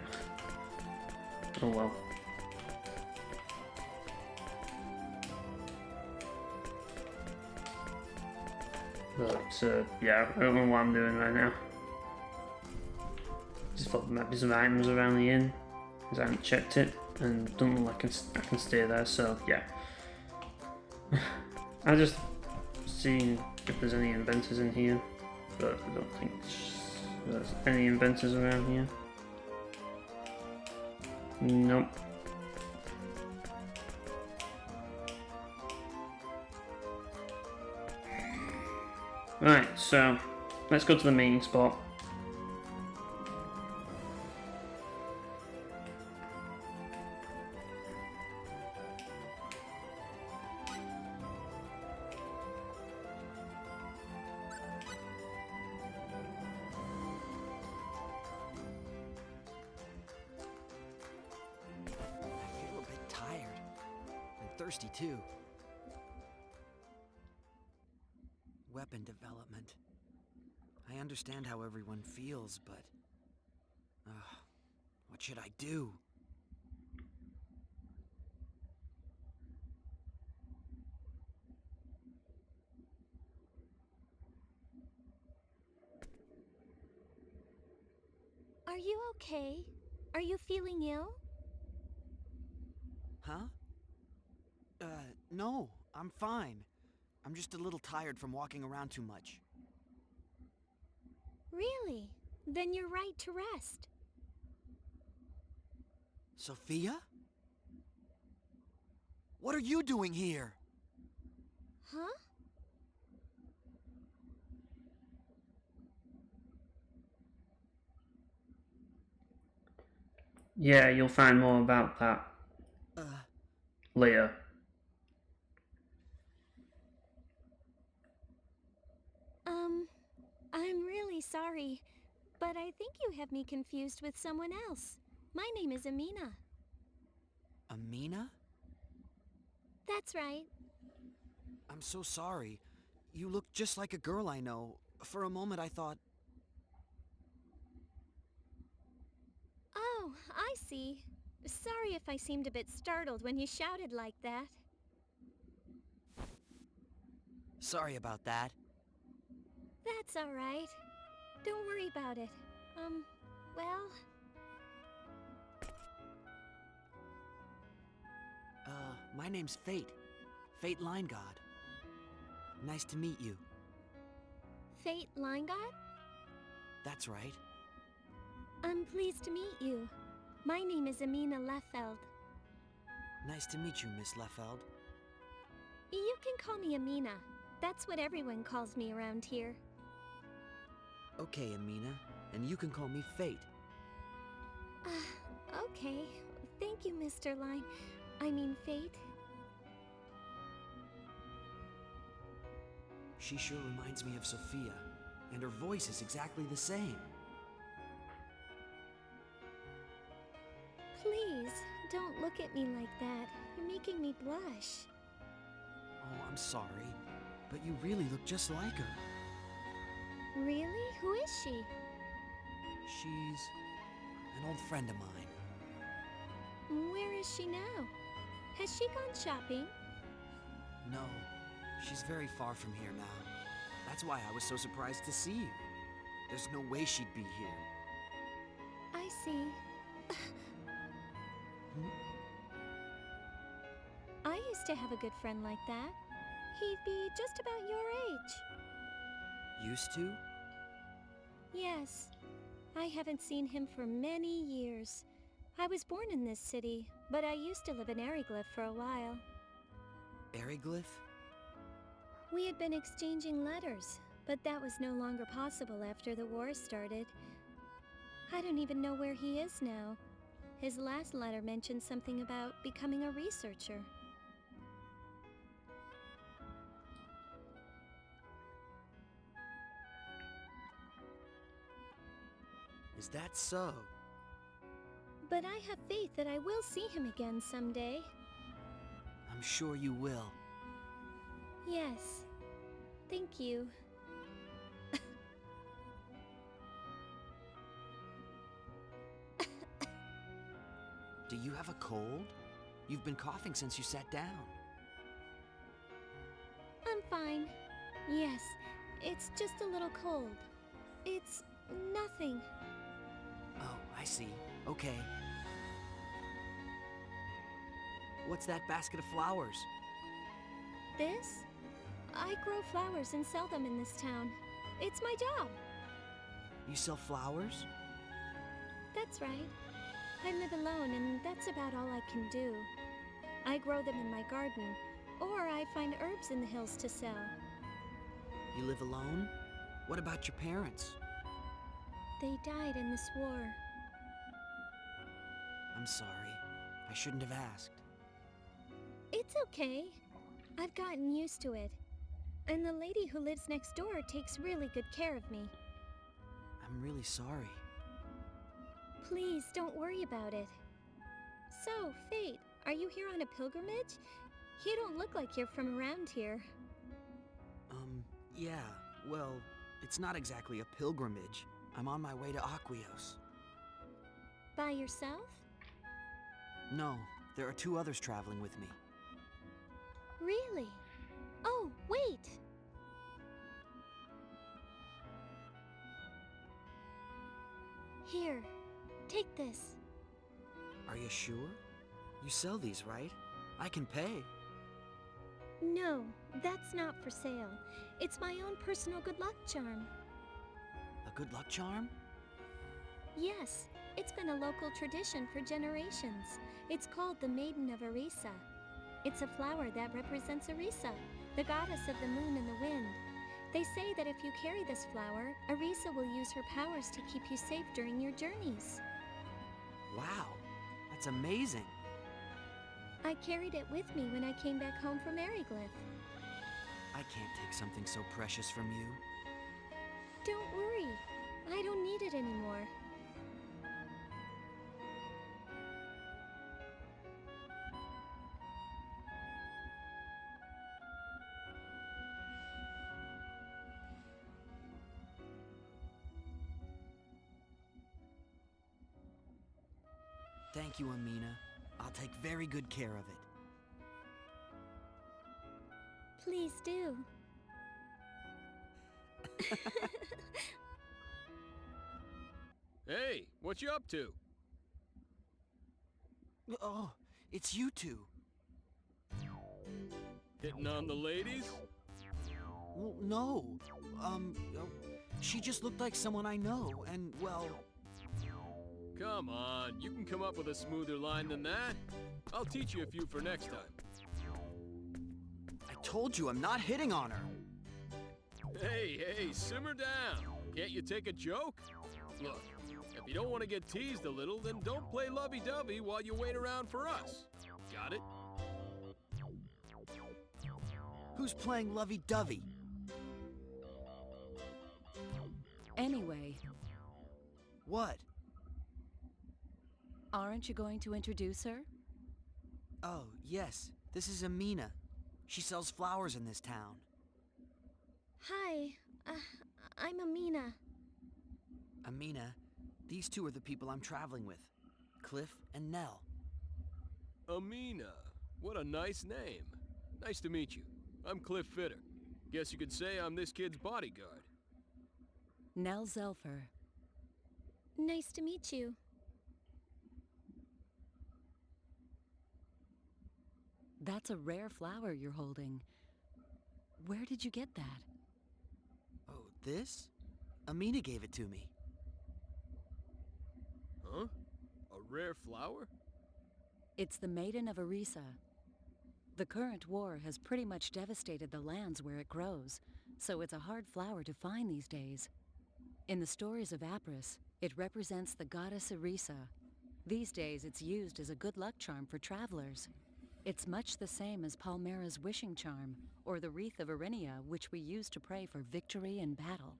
Oh well. But yeah, I don't know what I'm doing right now. Just thought there might be some items around the inn, because I haven't checked it, and don't look like I can stay there, so yeah. I just see if there's any inventors in here, but I don't think there's any inventors around here. Nope. Right, so let's go to the meeting spot. I feel a bit tired. And thirsty too. Weapon development. I understand how everyone feels, but... what should I do? Are you okay? Are you feeling ill? Huh? No, I'm fine. I'm just a little tired from walking around too much. Really? Then you're right to rest. Sophia? What are you doing here? Huh? Yeah, you'll find more about that later. I'm really sorry, but I think you have me confused with someone else. My name is Amina. Amina? That's right. I'm so sorry. You look just like a girl I know. For a moment I thought... Oh, I see. Sorry if I seemed a bit startled when you shouted like that. Sorry about that. That's all right. Don't worry about it. Well... My name's Fate. Fate Line God. Nice to meet you. Fate Line God? That's right. I'm pleased to meet you. My name is Amina Leffeld. Nice to meet you, Miss Leffeld. You can call me Amina. That's what everyone calls me around here. Okay, Amina. And you can call me Fate. Okay. Thank you, Mr. Line. I mean, Fate. She sure reminds me of Sophia, and her voice is exactly the same. Please, don't look at me like that. You're making me blush. Oh, I'm sorry, but you really look just like her. Really? Who is she? She's an old friend of mine. Where is she now? Has she gone shopping? No, she's very far from here now. That's why I was so surprised to see you. There's no way she'd be here. I see. I used to have a good friend like that. He'd be just about your age. Used to? Yes. I haven't seen him for many years. I was born in this city, but I used to live in Ariglyph for a while. Ariglyph? We had been exchanging letters, but that was no longer possible after the war started. I don't even know where he is now. His last letter mentioned something about becoming a researcher. Is that so? But I have faith that I will see him again someday. I'm sure you will. Yes. Thank you. Do you have a cold? You've been coughing since you sat down. I'm fine. Yes, it's just a little cold. It's nothing. Oh, I see. Okay. What's that basket of flowers? This? I grow flowers and sell them in this town. It's my job. You sell flowers? That's right. I live alone and that's about all I can do. I grow them in my garden, or I find herbs in the hills to sell. You live alone? What about your parents? They died in this war. I'm sorry. I shouldn't have asked. It's okay. I've gotten used to it. And the lady who lives next door takes really good care of me. I'm really sorry. Please, don't worry about it. So, Fate, are you here on a pilgrimage? You don't look like you're from around here. Yeah. Well, it's not exactly a pilgrimage. I'm on my way to Aquios. By yourself? No, there are 2 others traveling with me. Really? Oh, wait! Here, take this. Are you sure? You sell these, right? I can pay. No, that's not for sale. It's my own personal good luck charm. A good luck charm? Yes, it's been a local tradition for generations. It's called the Maiden of Arisa. It's a flower that represents Arisa, the goddess of the moon and the wind. They say that if you carry this flower, Arisa will use her powers to keep you safe during your journeys. Wow, that's amazing. I carried it with me when I came back home from Ariglyph. I can't take something so precious from you. Don't worry, I don't need it anymore. Thank you, Amina. I'll take very good care of it. Please do. Hey, what you up to? Oh, it's you two. Hitting on the ladies? Well, no. She just looked like someone I know, and, well... Come on, you can come up with a smoother line than that. I'll teach you a few for next time. I told you I'm not hitting on her. Hey, simmer down. Can't you take a joke? Look, if you don't want to get teased a little, then don't play lovey-dovey while you wait around for us. Got it? Who's playing lovey-dovey? Anyway, What? aren't you going to introduce her? Oh, yes. This is Amina. She sells flowers in this town. Hi, I'm Amina. Amina, these two are the people I'm traveling with. Cliff and Nell. Amina. What a nice name. Nice to meet you. I'm Cliff Fitter. Guess you could say I'm this kid's bodyguard. Nell Zelfer. Nice to meet you. That's a rare flower you're holding. Where did you get that? Oh, this? Amina gave it to me. Huh? A rare flower? It's the Maiden of Arisa. The current war has pretty much devastated the lands where it grows, so it's a hard flower to find these days. In the stories of Apris, it represents the goddess Arisa. These days, it's used as a good luck charm for travelers. It's much the same as Palmera's wishing charm, or the wreath of Arinia, which we use to pray for victory in battle.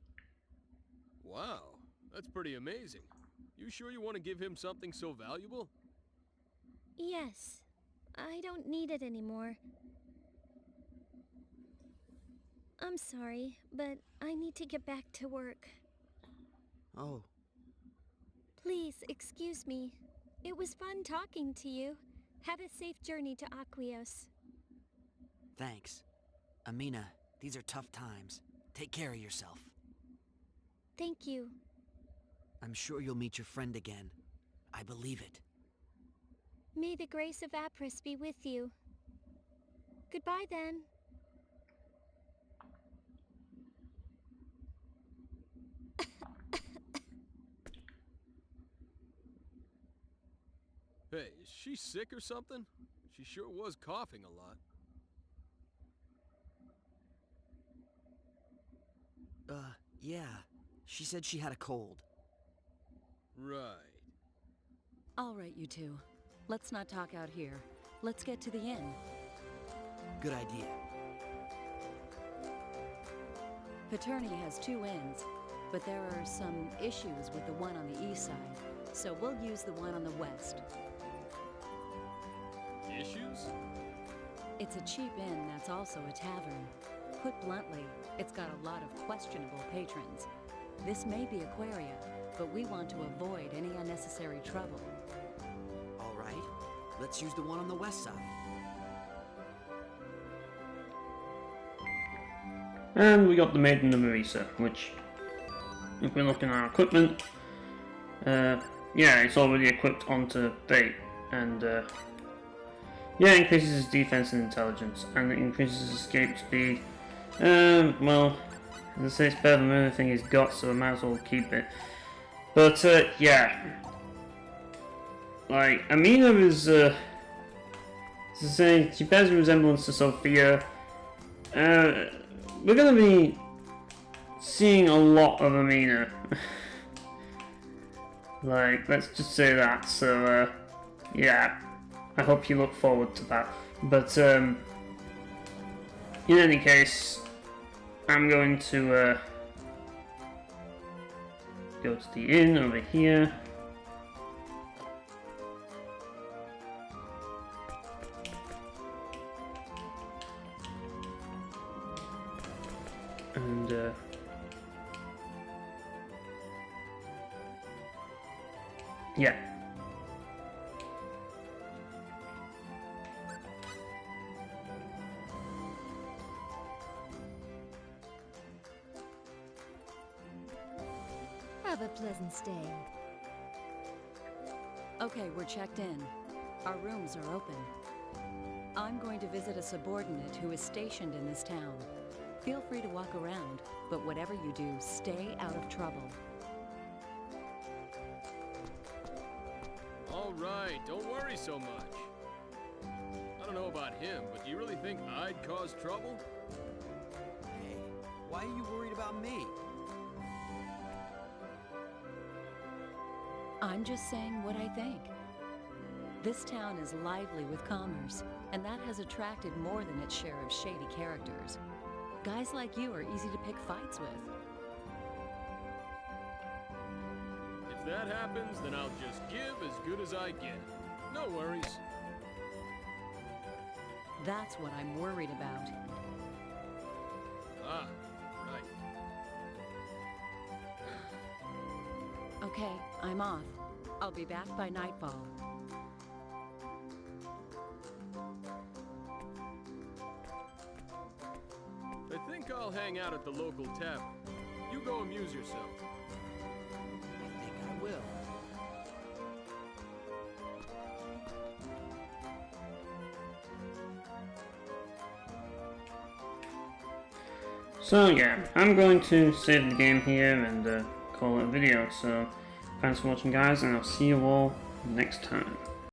Wow, that's pretty amazing. You sure you want to give him something so valuable? Yes, I don't need it anymore. I'm sorry, but I need to get back to work. Oh, Please, excuse me. It was fun talking to you. Have a safe journey to Aquios. thanks. Amina, these are tough times. Take care of yourself. Thank you. I'm sure you'll meet your friend again. I believe it. May the grace of Apris be with you. Goodbye then. Hey, is she sick or something? She sure was coughing a lot. Yeah. She said she had a cold. Right. All right, you two. Let's not talk out here. Let's get to the inn. Good idea. Paterni has 2 inns, but there are some issues with the one on the east side, so we'll use the one on the west. Issues? It's a cheap inn that's also a tavern. Put bluntly, it's got a lot of questionable patrons. This may be Aquaria, but we want to avoid any unnecessary trouble. All right. Let's use the one on the west side. And we got the Maiden of Marisa, which, if we're looking at our equipment, yeah, it's already equipped onto Bait, and Yeah, it increases his defense and intelligence, and it increases his escape speed. Well, as I say, it's better than anything he's got, so I might as well keep it. But, yeah. Like, Amina is, as I say, she bears a resemblance to Sophia. We're gonna be seeing a lot of Amina. Like, let's just say that, so, yeah. I hope you look forward to that. But, in any case, I'm going to, go to the inn over here. And, yeah. Have a pleasant stay. Okay, we're checked in. Our rooms are open. I'm going to visit a subordinate who is stationed in this town. Feel free to walk around, but whatever you do, stay out of trouble. All right, don't worry so much. I don't know about him, but do you really think I'd cause trouble? Hey, why are you worried about me? I'm just saying what I think. This town is lively with commerce, and that has attracted more than its share of shady characters. Guys like you are easy to pick fights with. If that happens, then I'll just give as good as I get. No worries. That's what I'm worried about. Ah, right. Okay, I'm off. I'll be back by nightfall. I think I'll hang out at the local tavern. You go amuse yourself. I think I will. So yeah, I'm going to save the game here and call it a video. So thanks for watching, guys, and I'll see you all next time.